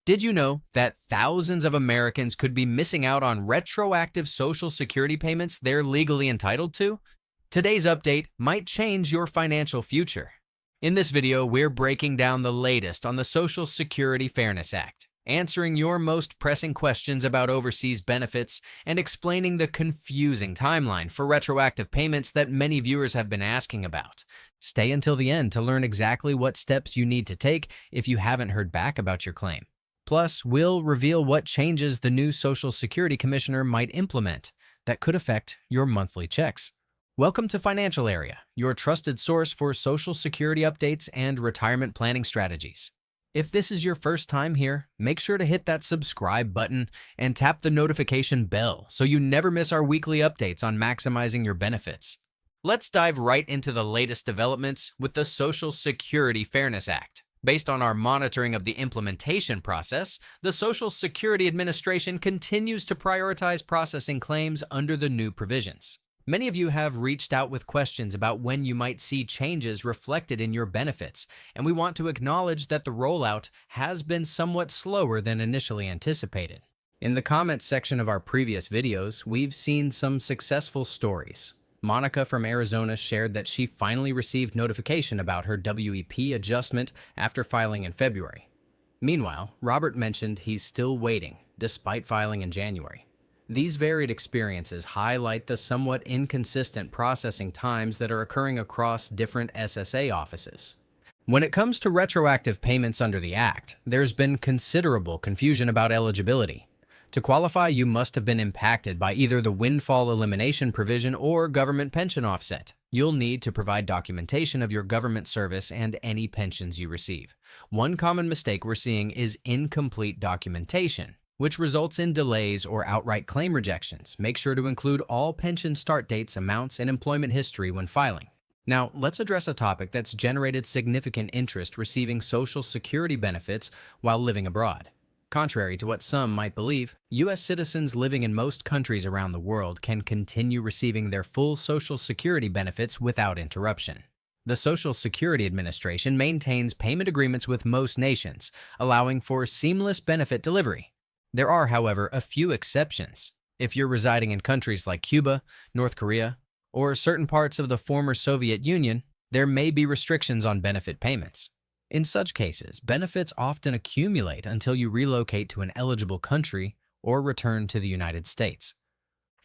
Did you know that thousands of Americans could be missing out on retroactive Social Security payments they're legally entitled to? Today's update might change your financial future. In this video, we're breaking down the latest on the Social Security Fairness Act, answering your most pressing questions about overseas benefits, and explaining the confusing timeline for retroactive payments that many viewers have been asking about. Stay until the end to learn exactly what steps you need to take if you haven't heard back about your claim. Plus, we'll reveal what changes the new Social Security Commissioner might implement that could affect your monthly checks. Welcome to Financial Area, your trusted source for Social Security updates and retirement planning strategies. If this is your first time here, make sure to hit that subscribe button and tap the notification bell so you never miss our weekly updates on maximizing your benefits. Let's dive right into the latest developments with the Social Security Fairness Act. Based on our monitoring of the implementation process, the Social Security Administration continues to prioritize processing claims under the new provisions. Many of you have reached out with questions about when you might see changes reflected in your benefits, and we want to acknowledge that the rollout has been somewhat slower than initially anticipated. In the comments section of our previous videos, we've seen some successful stories. Monica from Arizona shared that she finally received notification about her WEP adjustment after filing in February. Meanwhile, Robert mentioned he's still waiting, despite filing in January. These varied experiences highlight the somewhat inconsistent processing times that are occurring across different SSA offices. When it comes to retroactive payments under the Act, there's been considerable confusion about eligibility. To qualify, you must have been impacted by either the windfall elimination provision or government pension offset. You'll need to provide documentation of your government service and any pensions you receive. One common mistake we're seeing is incomplete documentation, which results in delays or outright claim rejections. Make sure to include all pension start dates, amounts, and employment history when filing. Now, let's address a topic that's generated significant interest: receiving Social Security benefits while living abroad. Contrary to what some might believe, U.S. citizens living in most countries around the world can continue receiving their full Social Security benefits without interruption. The Social Security Administration maintains payment agreements with most nations, allowing for seamless benefit delivery. There are, however, a few exceptions. If you're residing in countries like Cuba, North Korea, or certain parts of the former Soviet Union, there may be restrictions on benefit payments. In such cases, benefits often accumulate until you relocate to an eligible country or return to the United States.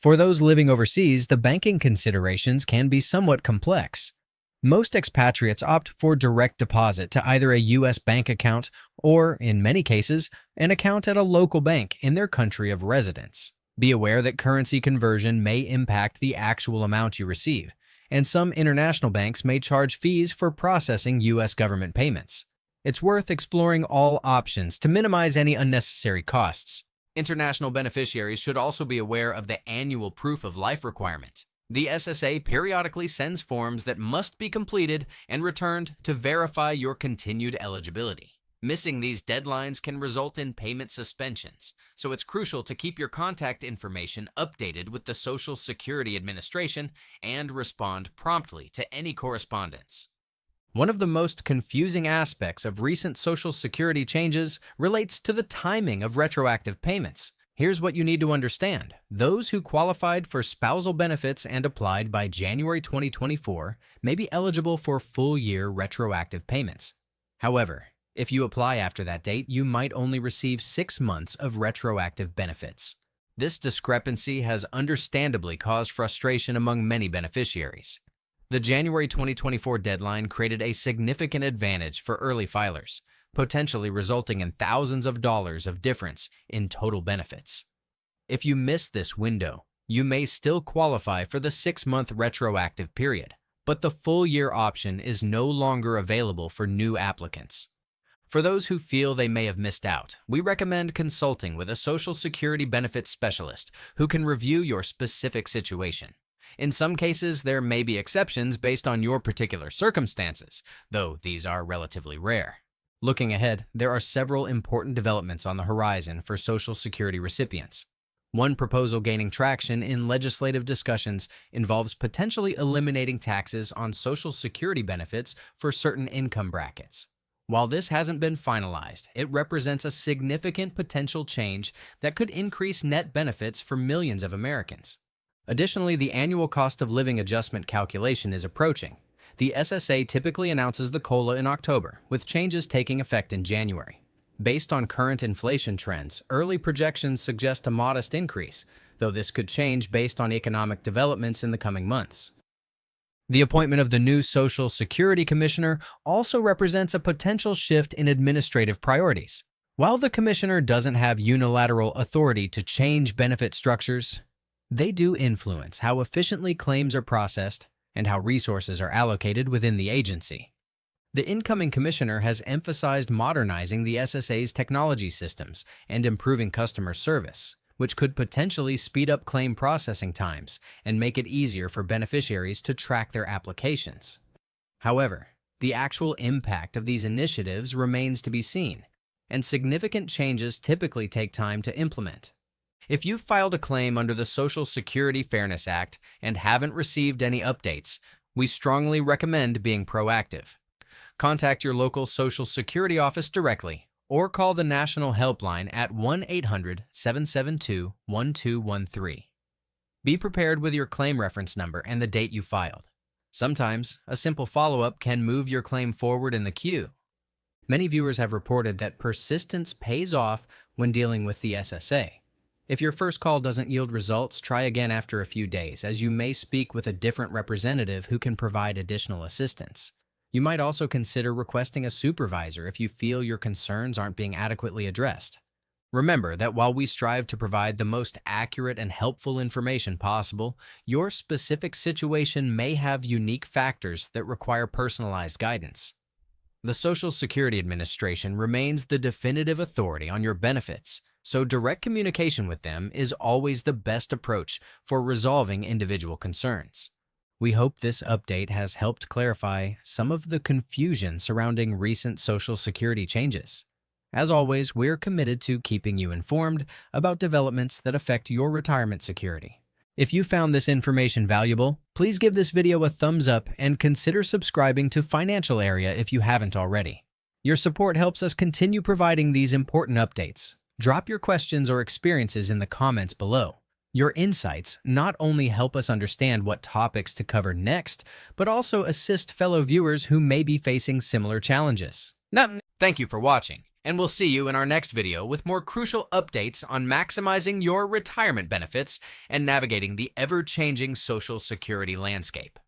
For those living overseas, the banking considerations can be somewhat complex. Most expatriates opt for direct deposit to either a U.S. bank account or, in many cases, an account at a local bank in their country of residence. Be aware that currency conversion may impact the actual amount you receive, and some international banks may charge fees for processing U.S. government payments. It's worth exploring all options to minimize any unnecessary costs. International beneficiaries should also be aware of the annual proof of life requirement. The SSA periodically sends forms that must be completed and returned to verify your continued eligibility. Missing these deadlines can result in payment suspensions, so it's crucial to keep your contact information updated with the Social Security Administration and respond promptly to any correspondence. One of the most confusing aspects of recent Social Security changes relates to the timing of retroactive payments. Here's what you need to understand. Those who qualified for spousal benefits and applied by January 2024 may be eligible for full-year retroactive payments. However, if you apply after that date, you might only receive 6 months of retroactive benefits. This discrepancy has understandably caused frustration among many beneficiaries. The January 2024 deadline created a significant advantage for early filers, potentially resulting in thousands of dollars of difference in total benefits. If you miss this window, you may still qualify for the 6-month retroactive period, but the full-year option is no longer available for new applicants. For those who feel they may have missed out, we recommend consulting with a Social Security benefits specialist who can review your specific situation. In some cases, there may be exceptions based on your particular circumstances, though these are relatively rare. Looking ahead, there are several important developments on the horizon for Social Security recipients. One proposal gaining traction in legislative discussions involves potentially eliminating taxes on Social Security benefits for certain income brackets. While this hasn't been finalized, it represents a significant potential change that could increase net benefits for millions of Americans. Additionally, the annual cost of living adjustment calculation is approaching. The SSA typically announces the COLA in October, with changes taking effect in January. Based on current inflation trends, early projections suggest a modest increase, though this could change based on economic developments in the coming months. The appointment of the new Social Security Commissioner also represents a potential shift in administrative priorities. While the Commissioner doesn't have unilateral authority to change benefit structures, they do influence how efficiently claims are processed and how resources are allocated within the agency. The incoming Commissioner has emphasized modernizing the SSA's technology systems and improving customer service, which could potentially speed up claim processing times and make it easier for beneficiaries to track their applications. However, the actual impact of these initiatives remains to be seen, and significant changes typically take time to implement. If you've filed a claim under the Social Security Fairness Act and haven't received any updates, we strongly recommend being proactive. Contact your local Social Security office directly or call the national helpline at 1-800-772-1213. Be prepared with your claim reference number and the date you filed. Sometimes, a simple follow-up can move your claim forward in the queue. Many viewers have reported that persistence pays off when dealing with the SSA. If your first call doesn't yield results, try again after a few days, as you may speak with a different representative who can provide additional assistance. You might also consider requesting a supervisor if you feel your concerns aren't being adequately addressed. Remember that while we strive to provide the most accurate and helpful information possible, your specific situation may have unique factors that require personalized guidance. The Social Security Administration remains the definitive authority on your benefits, so direct communication with them is always the best approach for resolving individual concerns. We hope this update has helped clarify some of the confusion surrounding recent Social Security changes. As always, we're committed to keeping you informed about developments that affect your retirement security. If you found this information valuable, please give this video a thumbs up and consider subscribing to Financial Area if you haven't already. Your support helps us continue providing these important updates. Drop your questions or experiences in the comments below. Your insights not only help us understand what topics to cover next, but also assist fellow viewers who may be facing similar challenges. Thank you for watching, and we'll see you in our next video with more crucial updates on maximizing your retirement benefits and navigating the ever-changing Social Security landscape.